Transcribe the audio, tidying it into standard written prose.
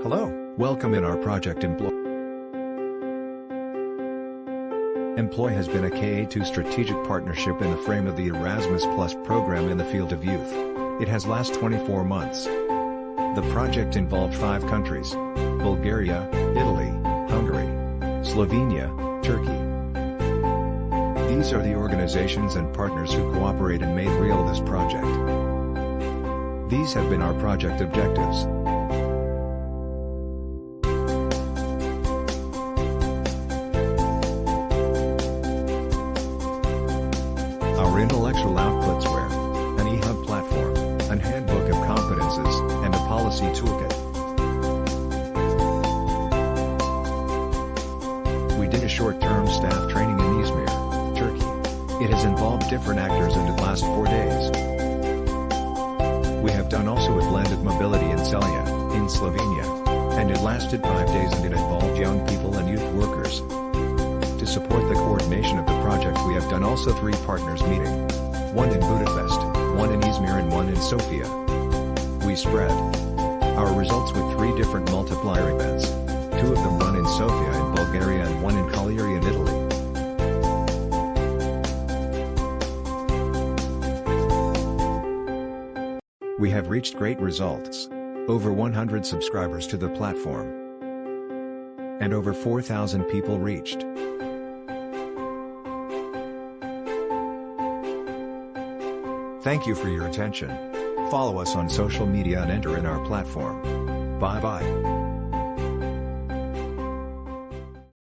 Hello, welcome in our project Employ has been a KA2 strategic partnership in the frame of the Erasmus Plus program in the field of youth. It has last 24 months. The project involved 5 countries: Bulgaria, Italy, Hungary, Slovenia, Turkey. These are the organizations and partners who cooperate and made real this project. These have been our project objectives. Our intellectual outputs were an e-hub platform, an handbook of competences, and a policy toolkit. We did a short-term staff training in Izmir, Turkey. It has involved different actors and it lasted 4 days. We have done also a blended mobility in Celje, in Slovenia, and it lasted 5 days and it involved young people and youth workers. To support the coordination of the project we have done also 3 partners meeting. 1 in Budapest, 1 in Izmir and 1 in Sofia. We spread our results with 3 different multiplier events. 2 of them run in Sofia in Bulgaria and 1 in Cagliari in Italy. We have reached great results. Over 100 subscribers to the platform. And over 4,000 people reached. Thank you for your attention. Follow us on social media and enter in our platform. Bye bye.